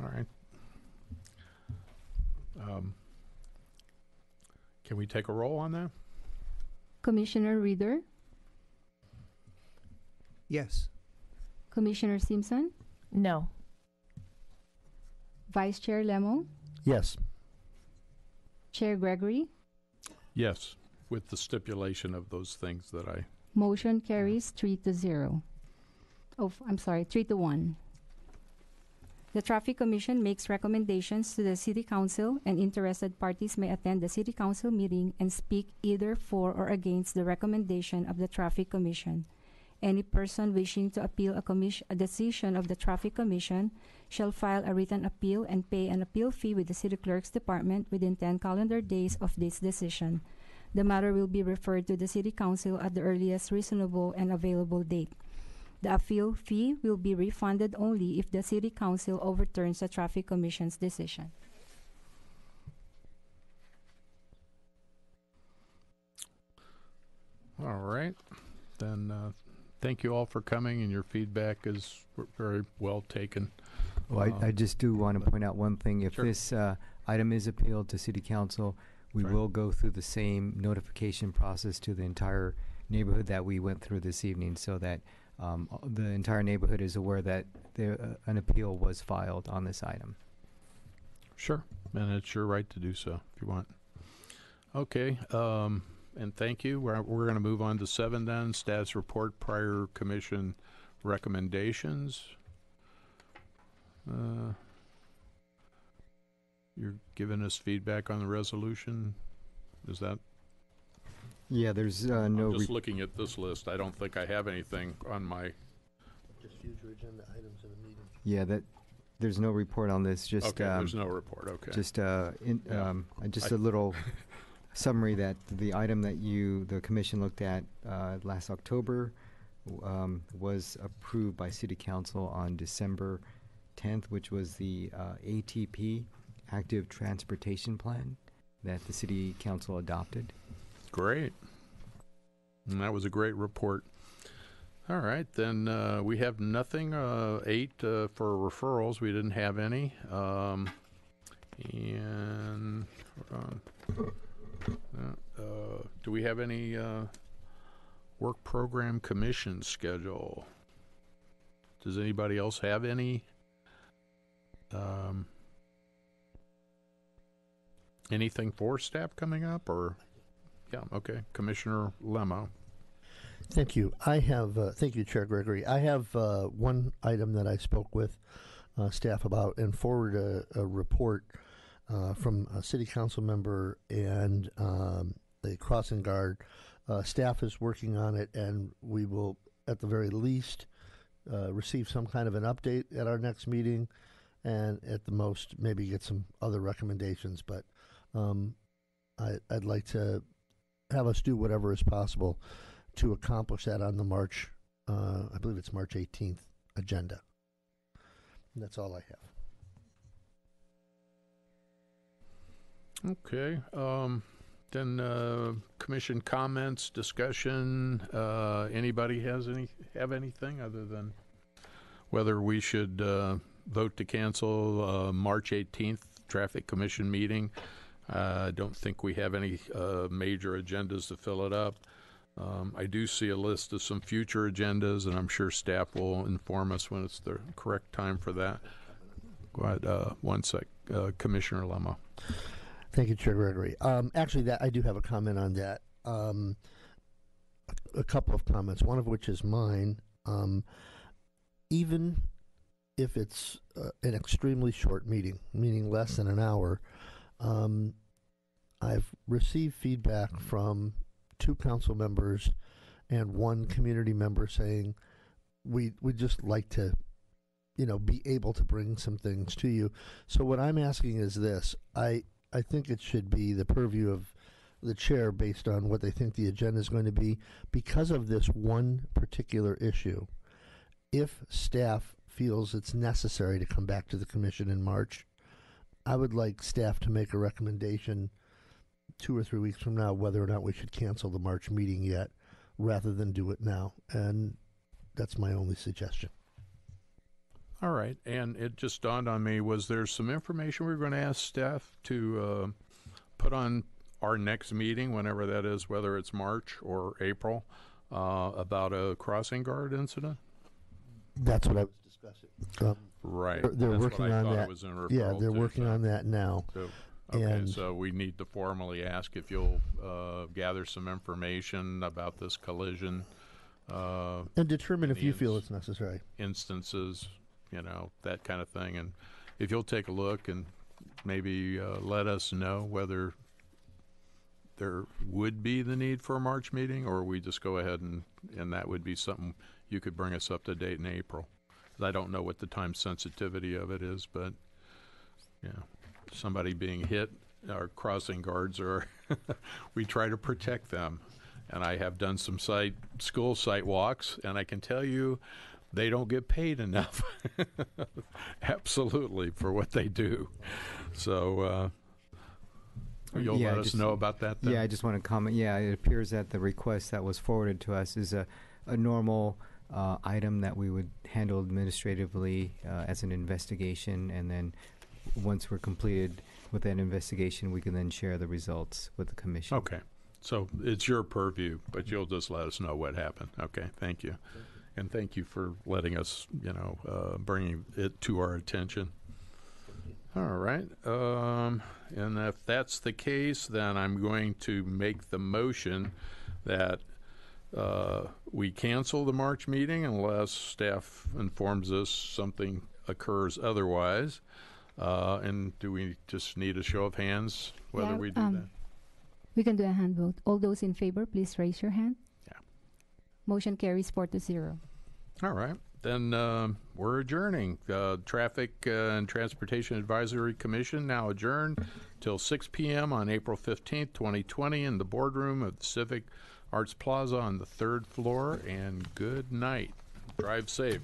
S1: All right. Can we take a roll on that?
S2: Commissioner Reader,
S6: Yes.
S2: Commissioner Simpson,
S4: No.
S2: Vice Chair Lemo,
S3: Yes.
S2: Chair Gregory.
S1: Yes, with the stipulation of those things that I.
S2: Motion carries 3-0. Oh, I'm sorry, 3-1. The Traffic Commission makes recommendations to the City Council, and interested parties may attend the City Council meeting and speak either for or against the recommendation of the Traffic Commission. Any person wishing to appeal a decision of the Traffic Commission shall file a written appeal and pay an appeal fee with the City Clerk's Department within 10 calendar days of this decision. The matter will be referred to the City Council at the earliest reasonable and available date. The appeal fee will be refunded only if the City Council overturns the Traffic Commission's decision.
S1: All right. Then thank you all for coming, and your feedback is very well taken.
S5: Well, I just do want to point out one thing. If
S1: Sure.
S5: this item is appealed to City Council, we
S1: Right.
S5: will go through the same notification process to the entire neighborhood that we went through this evening, so that the entire neighborhood is aware that an appeal was filed on this item.
S1: Sure, and it's your right to do so if you want. Okay, and thank you. We're going to move on to 7 then. Status report, prior commission recommendations. You're giving us feedback on the resolution. Is that?
S5: Yeah, there's no.
S1: I'm just looking at this list. I don't think I have anything on my.
S3: Just future agenda items in the meeting.
S5: Yeah, there's no report on this. Just
S1: Okay, there's no report. Okay.
S5: Just just
S1: I-
S5: a little summary that the item that the commission looked at last October was approved by City Council on December 10th, which was the ATP, Active Transportation Plan, that the City Council adopted.
S1: Great. And that was a great report. All right, then we have nothing. 8 for referrals. We didn't have any. And hold on. Do we have any work program commission schedule? Does anybody else have any? Anything for staff coming up, or? Yeah, okay. Commissioner Lemo.
S3: Thank you. I have, thank you, Chair Gregory. I have one item that I spoke with staff about and forwarded a report from a City Council member and the crossing guard. Staff is working on it, and we will, at the very least, receive some kind of an update at our next meeting, and at the most, maybe get some other recommendations. But I'd like to have us do whatever is possible to accomplish that on the March, I believe it's March 18th agenda. And that's all I have.
S1: Okay. Then commission comments, discussion. Anybody have anything other than whether we should vote to cancel March 18th traffic commission meeting? I don't think we have any major agendas to fill it up. I do see a list of some future agendas, and I'm sure staff will inform us when it's the correct time for that. Go ahead, one sec, Commissioner Lemo.
S3: Thank you, Chair Gregory. Actually, that I do have a comment on that. A couple of comments, one of which is mine. Even if it's an extremely short meeting, meaning less than an hour, I've received feedback from 2 council members and 1 community member saying we'd just like to, be able to bring some things to you. So what I'm asking is this. I think it should be the purview of the chair based on what they think the agenda is going to be. Because of this one particular issue, if staff feels it's necessary to come back to the commission in March, I would like staff to make a recommendation 2 or 3 weeks from now whether or not we should cancel the March meeting yet rather than do it now. And that's my only suggestion.
S1: All right, and it just dawned on me, was there some information we were going to ask staff to put on our next meeting, whenever that is, whether it's March or April, about a crossing guard incident?
S3: That's what I was discussing.
S1: Right.
S3: They're
S1: That's
S3: working
S1: what I
S3: on
S1: thought
S3: that.
S1: it was in
S3: Yeah,
S1: referral
S3: they're
S1: to,
S3: working
S1: so-
S3: on that now.
S1: So, okay,
S3: And-
S1: so we need to formally ask if you'll gather some information about this collision
S3: And determine if
S1: the
S3: you feel it's necessary.
S1: instances, that kind of thing. And if you'll take a look and maybe let us know whether there would be the need for a March meeting, or we just go ahead and that would be something you could bring us up to date in April. I don't know what the time sensitivity of it is, but somebody being hit, our crossing guards are, we try to protect them. And I have done some school site walks, and I can tell you they don't get paid enough. Absolutely, for what they do. So you'll
S5: Yeah,
S1: let us
S5: just-
S1: know about that then?
S5: Yeah, I just want to comment. Yeah, it appears that the request that was forwarded to us is a normal item that we would handle administratively as an investigation, and then once we're completed with that investigation, we can then share the results with the commission.
S1: Okay. So it's your purview, but you'll just let us know what happened. Okay, thank you. And thank you for letting us, bringing it to our attention. All right. And if that's the case, then I'm going to make the motion that we cancel the March meeting unless staff informs us something occurs otherwise. And do we just need a show of hands whether we do that?
S2: We can do a hand vote. All those in favor, please raise your hand.
S1: Yeah.
S2: Motion carries 4-0.
S1: All right. Then we're adjourning. Traffic and Transportation Advisory Commission now adjourned till 6 p.m. on April 15th, 2020 in the boardroom of the Civic Arts Plaza on the 3rd floor. And good night. Drive safe.